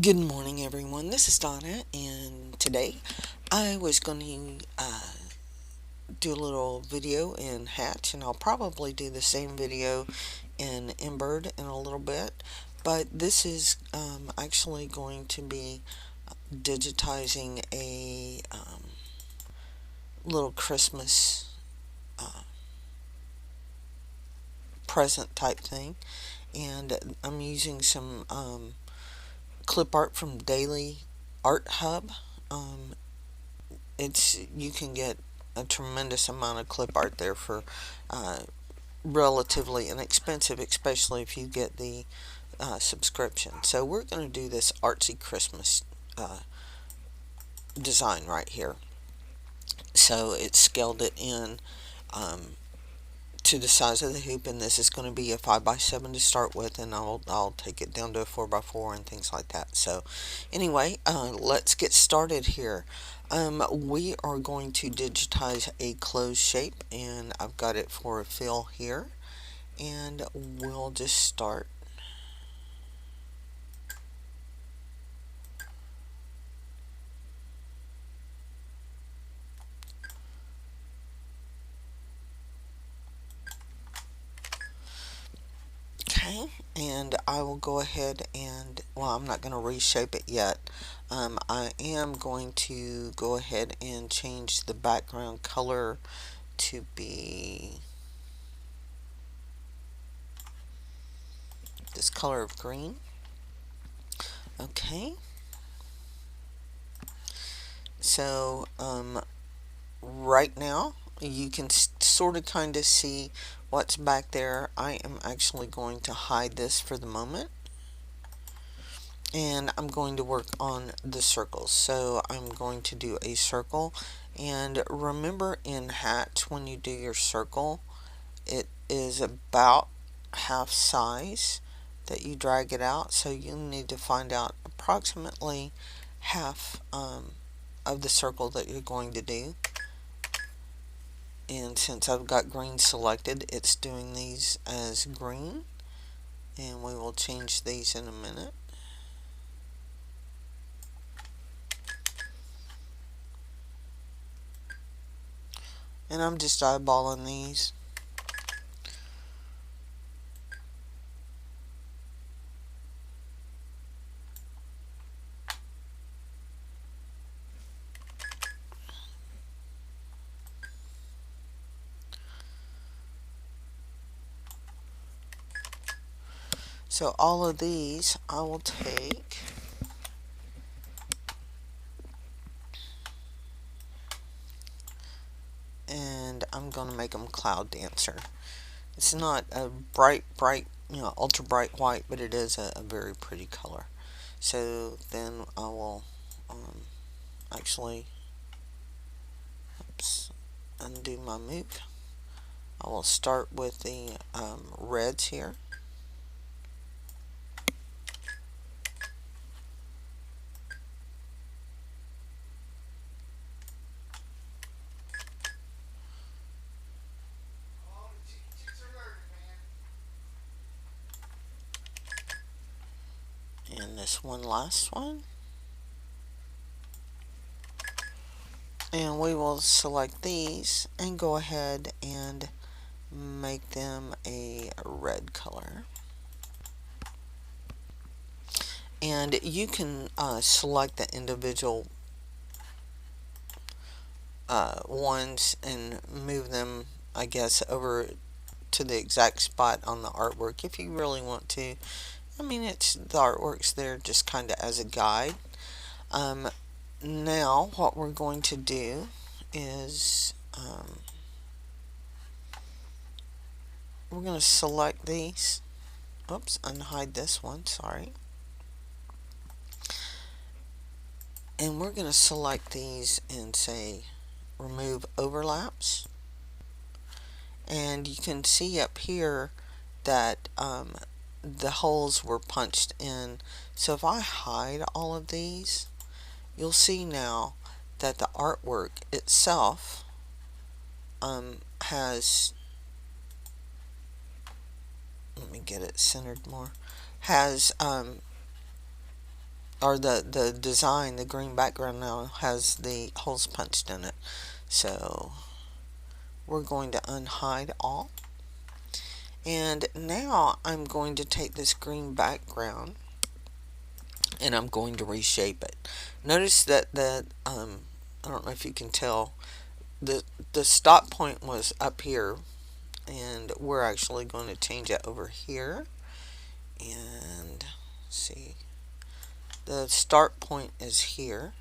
Good morning, everyone. This is Donna, and today I was going to do a little video in Hatch, and I'll probably do the same video in Embroidery in a little bit. But this is actually going to be digitizing a little Christmas uh, present type thing, and I'm using some clip art from Daily Art Hub. Um, it's you can get a tremendous amount of clip art there for uh, relatively inexpensive, especially if you get the subscription. So we're going to do this artsy Christmas uh, design right here. So it's scaled it in um, to the size of the hoop, and this is going to be a 5x7 to start with, and I'll take it down to a 4x4 and things like that. So anyway, let's get started here. We are going to digitize a closed shape, and I've got it for a fill here, and we'll just start. Okay, and I will go ahead and, well, I'm not going to reshape it yet. I am going to go ahead and change the background color to be this color of green. Okay, so right now you can sort of kind of see what's back there. I am actually going to hide this for the moment, and I'm going to work on the circles. So I'm going to do a circle, and remember in Hatch, when you do your circle, it is about half size that you drag it out, so you need to find out approximately half of the circle that you're going to do. And since I've got green selected, it's doing these as green, and we will change these in a minute. And I'm just eyeballing these. So all of these I will take and I'm going to make them Cloud Dancer. It's not a bright, ultra bright white, but it is a very pretty color. So then I will actually, oops, undo my move. I will start with the reds here. And this one last one. And we will select these and go ahead and make them a red color. And you can select the individual ones and move them, I guess, over to the exact spot on the artwork if you really want to. I mean, it's the artwork's there just kind of as a guide. Now what we're going to do is we're going to select these. Oops, unhide this one, sorry. And we're going to select these and say remove overlaps. And you can see up here that the holes were punched in. So if I hide all of these, you'll see now that the artwork itself has, let me get it centered more, has or the design, the green background now has the holes punched in it. So we're going to unhide all. And now I'm going to take this green background and I'm going to reshape it. Notice that I don't know if you can tell, the stop point was up here, and we're actually going to change it over here. And see, the start point is here.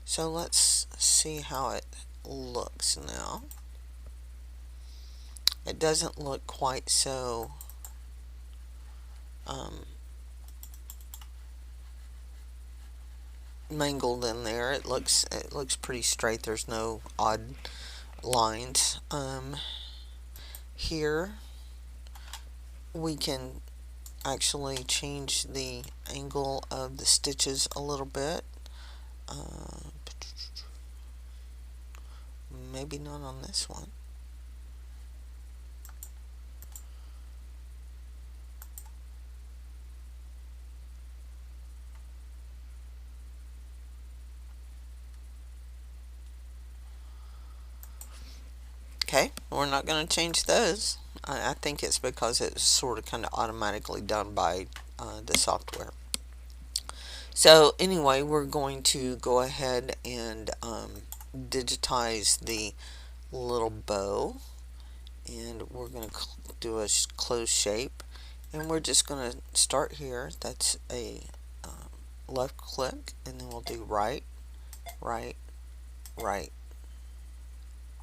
So let's see how it looks now. It doesn't look quite so mangled in there. It looks pretty straight. There's no odd lines. Here we can actually change the angle of the stitches a little bit. Maybe not on this one. Okay, we're not going to change those. I think it's because it's sort of kind of automatically done by the software. So anyway, we're going to go ahead and digitize the little bow, and we're going to do a close shape, and we're just going to start here. That's a left click, and then we'll do right, right, right,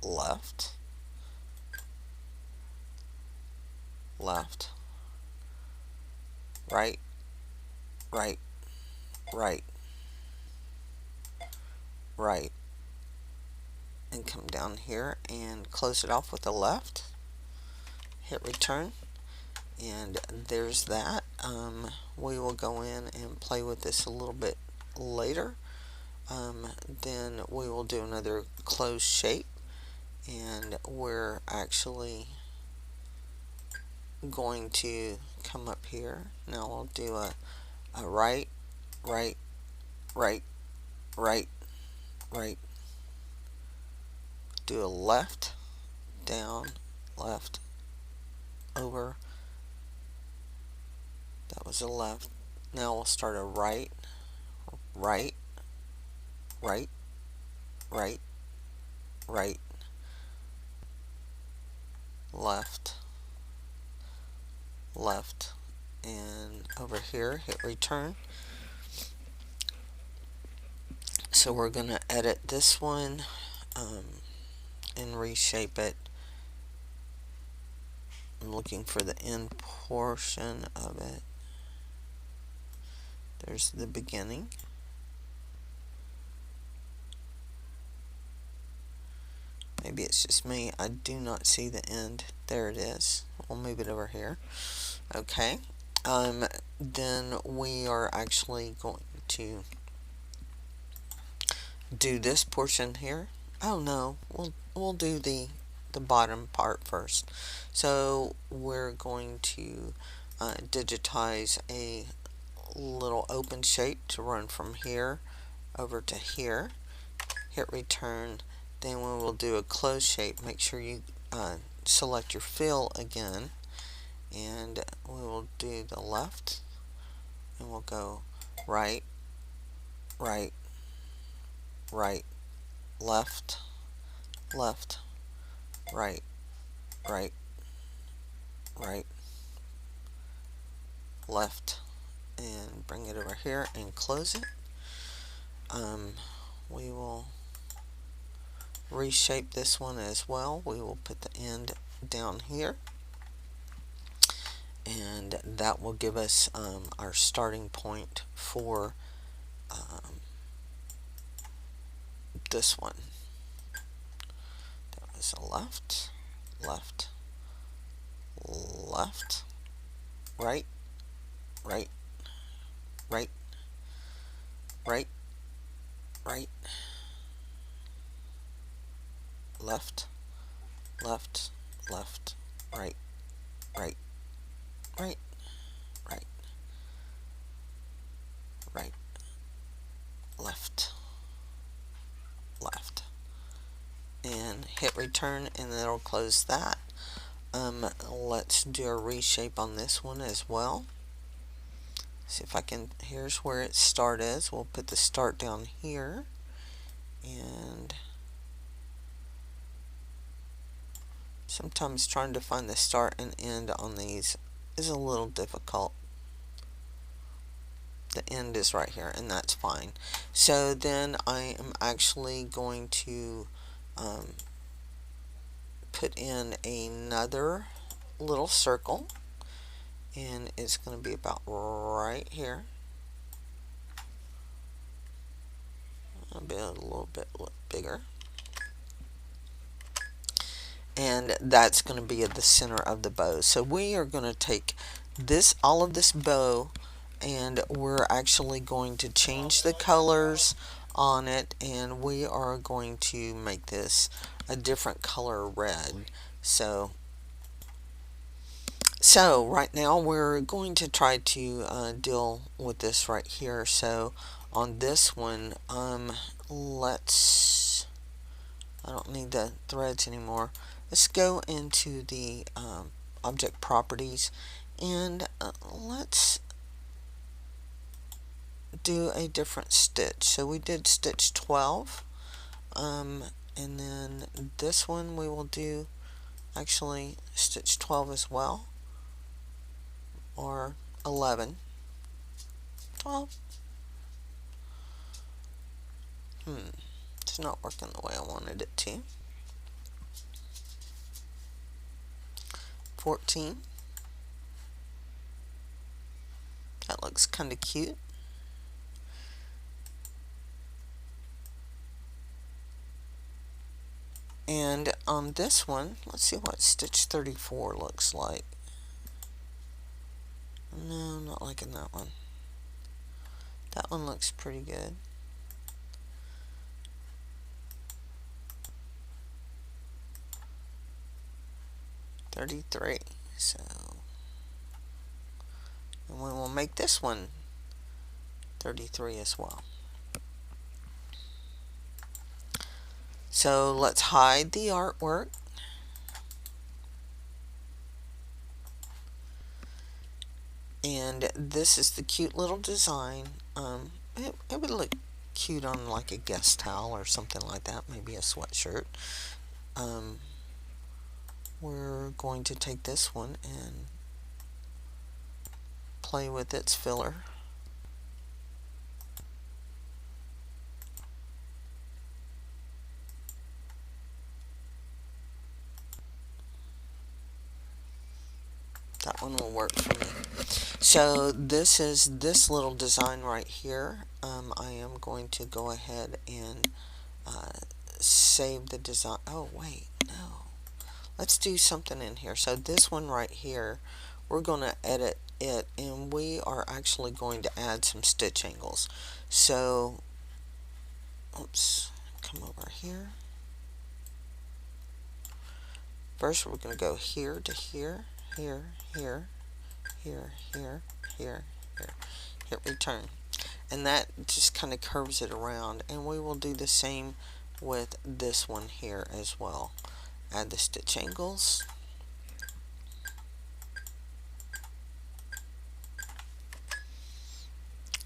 left, left, right, right, right, right, and come down here and close it off with the left. Hit return, and there's that. We will go in and play with this a little bit later. Then we will do another closed shape, and we're actually going to come up here. Now we'll do a right, right, right, right, right. Do a left, down, left, over. That was a left. Now we'll start a right, right, right, right, right, left, left, and over here hit return. So we're going to edit this one and reshape it. I'm looking for the end portion of it. There's the beginning. Maybe it's just me. I do not see the end. There it is. We'll move it over here. Okay. Then we are actually going to do this portion here. Oh no, we'll do the bottom part first. So we're going to digitize a little open shape to run from here over to here. Hit return. Then we will do a closed shape. Make sure you select your fill again, and we will do the left, and we'll go right, right, right, left, left, right, right, right, left, and bring it over here and close it. We will reshape this one as well. We will put the end down here, and that will give us our starting point for this one. That was a left, left, left, right, right, right, right, right, left, left, left, right, right, right, right, right, left, left, and hit return, and it'll close that. Let's do a reshape on this one as well. See if I can, here's where its start is. We'll put the start down here, and sometimes trying to find the start and end on these is a little difficult. The end is right here, and that's fine. So then I am actually going to put in another little circle, and it's going to be about right here. I'll be a little bit bigger, and that's going to be at the center of the bow. So we are going to take this, all of this bow, and we're actually going to change the colors on it, and we are going to make this a different color red. So right now we're going to try to deal with this right here. So on this one, let's, I don't need the threads anymore. Let's go into the object properties, and let's do a different stitch. So we did stitch 12, and then this one we will do actually stitch 12 as well, or 11, 12. It's not working the way I wanted it to. 14. That looks kind of cute. And on this one, let's see what stitch 34 looks like. No, I'm not liking that one. That one looks pretty good. $33. So, and we will make this one 33 as well. So let's hide the artwork. And this is the cute little design. It would look cute on like a guest towel or something like that, maybe a sweatshirt. We're going to take this one and play with its filler. That one will work for me. So this is this little design right here. I am going to go ahead and save the design. Oh wait, no. Let's do something in here. So this one right here, we're going to edit it, and we are actually going to add some stitch angles. So, oops, come over here. First we're going to go here to here, here, here, here, here, here, here. Hit return. And that just kind of curves it around, and we will do the same with this one here as well. Add the stitch angles.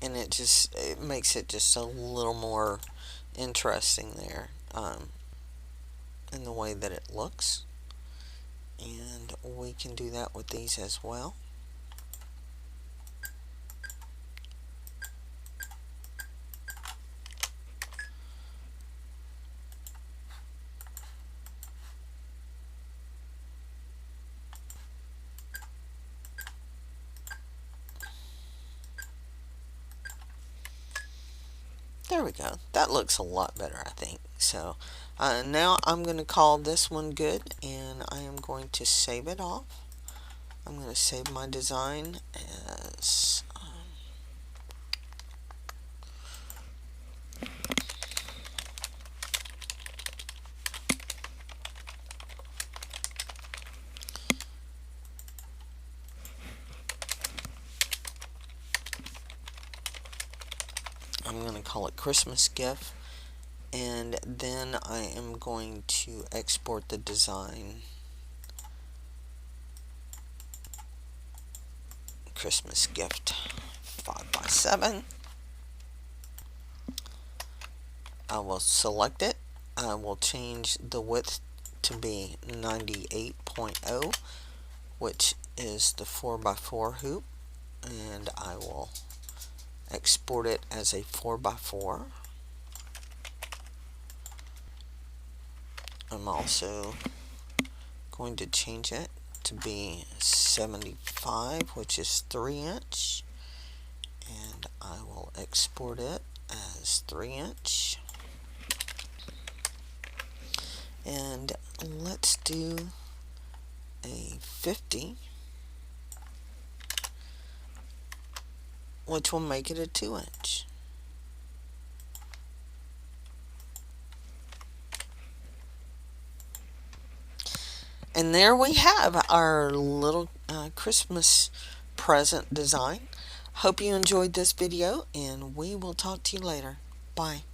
And it makes it just a little more interesting there in the way that it looks. And we can do that with these as well. There we go. That looks a lot better, I think. So now I'm going to call this one good, and I am going to save it off. I'm going to save my design as I'm going to call it Christmas gift, and then I am going to export the design. Christmas gift 5x7. I will select it. I will change the width to be 98.0, which is the 4x4 hoop, and I will export it as a 4x4. I'm also going to change it to be 75, which is 3-inch, and I will export it as 3-inch. And let's do a 50, which will make it a 2-inch. And there we have our little Christmas present design. Hope you enjoyed this video, and we will talk to you later. Bye.